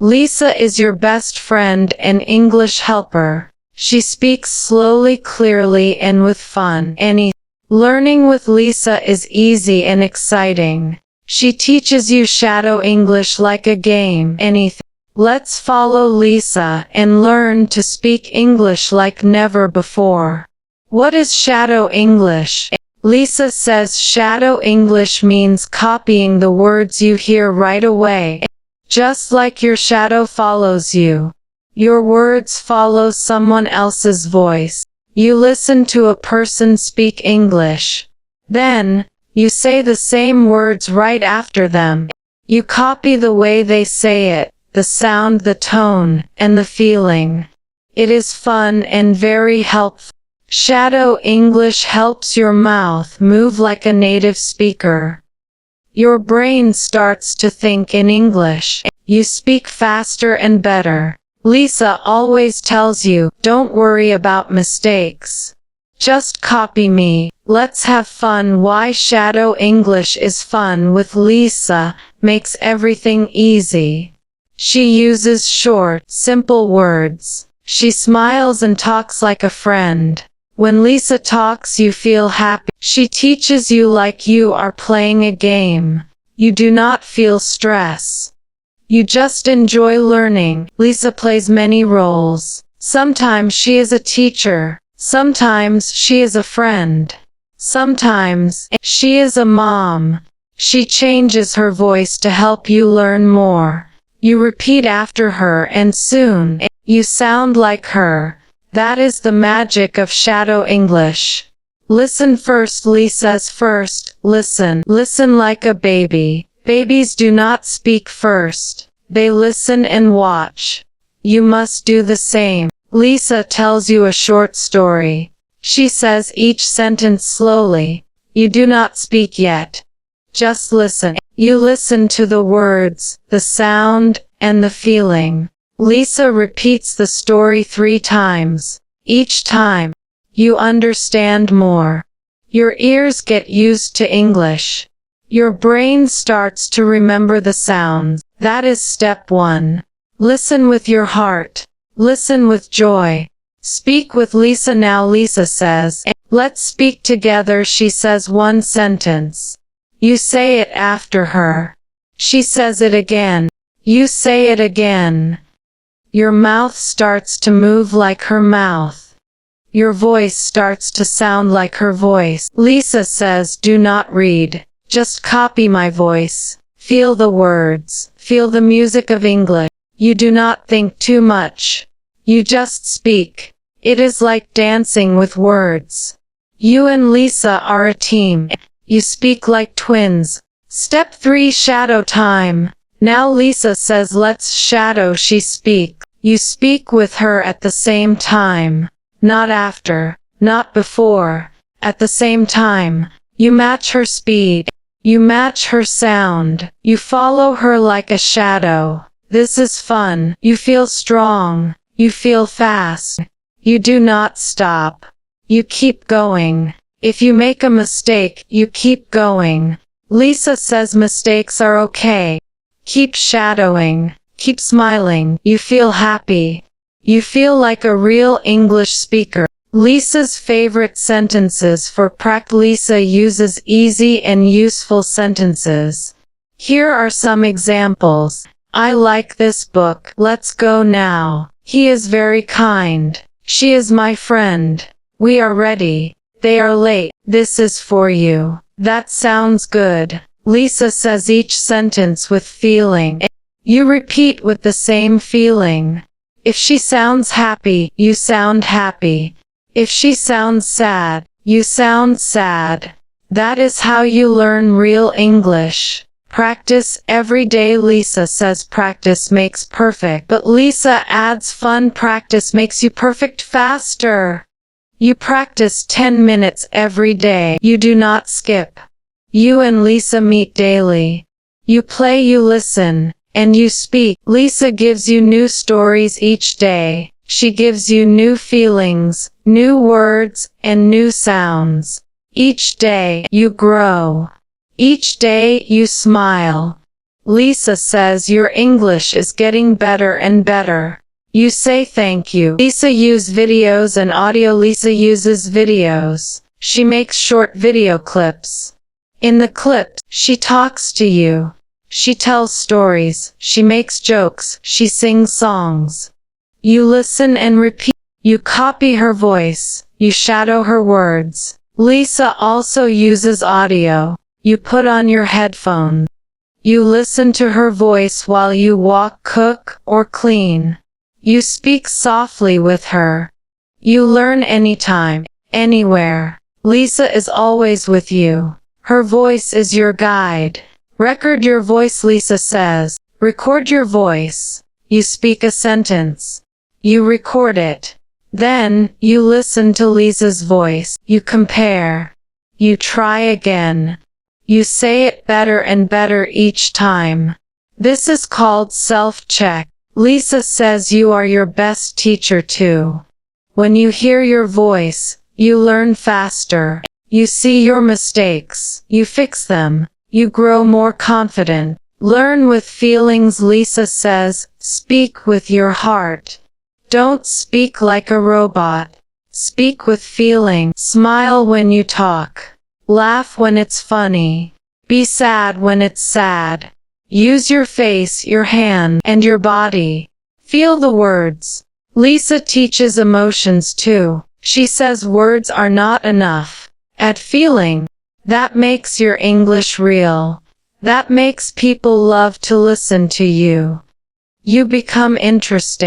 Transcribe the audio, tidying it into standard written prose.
Lisa is your best friend and English helper. She speaks slowly, clearly, and with fun. Learning with Lisa is easy and exciting. She teaches you shadow English like a game. Let's follow Lisa and learn to speak English like never before. What is shadow English? Lisa says shadow English means copying the words you hear right away. Just like your shadow follows you. Your words follow someone else's voice. You listen to a person speak English. Then, you say the same words right after them. You copy the way they say it, the sound, the tone, and the feeling. It is fun and very helpful. Shadow English helps your mouth move like a native speaker. Your brain starts to think in English. You speak faster and better. Lisa always tells you, don't worry about mistakes. Just copy me. Let's have fun. Why shadow English is fun with Lisa, makes everything easy. She uses short, simple words. She smiles and talks like a friend. When Lisa talks, you feel happy. She teaches you like you are playing a game. You do not feel stress. You just enjoy learning. Lisa plays many roles. Sometimes she is a teacher. Sometimes she is a friend. Sometimes she is a mom. She changes her voice to help you learn more. You repeat after her and soon, you sound like her. That is the magic of shadow English. Listen first. Lisa's first. Listen. Listen like a baby. Babies do not speak first. They listen and watch. You must do the same. Lisa tells you a short story. She says each sentence slowly. You do not speak yet. Just listen. You listen to the words, the sound, and the feeling. Lisa repeats the story 3 times. Each time, you understand more. Your ears get used to English. Your brain starts to remember the sounds. That is step 1. Listen with your heart. Listen with joy. Speak with Lisa now. Lisa says, let's speak together. She says one sentence. You say it after her. She says it again. You say it again. Your mouth starts to move like her mouth. Your voice starts to sound like her voice. Lisa says, do not read. Just copy my voice. Feel the words. Feel the music of English. You do not think too much. You just speak. It is like dancing with words. You and Lisa are a team. You speak like twins. Step 3, shadow time. Now Lisa says let's shadow. She speaks. You speak with her at the same time. Not after. Not before. At the same time. You match her speed. You match her sound. You follow her like a shadow. This is fun. You feel strong. You feel fast. You do not stop. You keep going. If you make a mistake, you keep going. Lisa says mistakes are okay. Keep shadowing. Keep smiling. You feel happy. You feel like a real English speaker. Lisa's favorite sentences for practice. Lisa uses easy and useful sentences. Here are some examples. I like this book. Let's go now. He is very kind. She is my friend. We are ready. They are late. This is for you. That sounds good. Lisa says each sentence with feeling. You repeat with the same feeling. If she sounds happy, you sound happy. If she sounds sad, you sound sad. That is how you learn real English. Practice every day. Lisa says practice makes perfect, but Lisa adds fun. Practice makes you perfect faster. You practice 10 minutes every day. You do not skip. You and Lisa meet daily. You play, you listen, and you speak. Lisa gives you new stories each day. She gives you new feelings, new words, and new sounds. Each day, you grow. Each day, you smile. Lisa says your English is getting better and better. You say thank you. Lisa uses videos and audio. Lisa uses videos. She makes short video clips. In the clips, she talks to you. She tells stories. She makes jokes. She sings songs. You listen and repeat. You copy her voice. You shadow her words. Lisa also uses audio. You put on your headphones. You listen to her voice while you walk, cook, or clean. You speak softly with her. You learn anytime, anywhere. Lisa is always with you. Her voice is your guide. Record your voice, Lisa says. Record your voice. You speak a sentence. You record it. Then, you listen to Lisa's voice. You compare. You try again. You say it better and better each time. This is called self-check. Lisa says you are your best teacher too. When you hear your voice, you learn faster. You see your mistakes. You fix them. You grow more confident. Learn with feelings. Lisa says, speak with your heart. Don't speak like a robot. Speak with feeling. Smile when you talk. Laugh when it's funny. Be sad when it's sad. Use your face, your hand, and your body. Feel the words. Lisa teaches emotions too. She says words are not enough. Add feeling. That makes your English real. That makes people love to listen to you. You become interesting.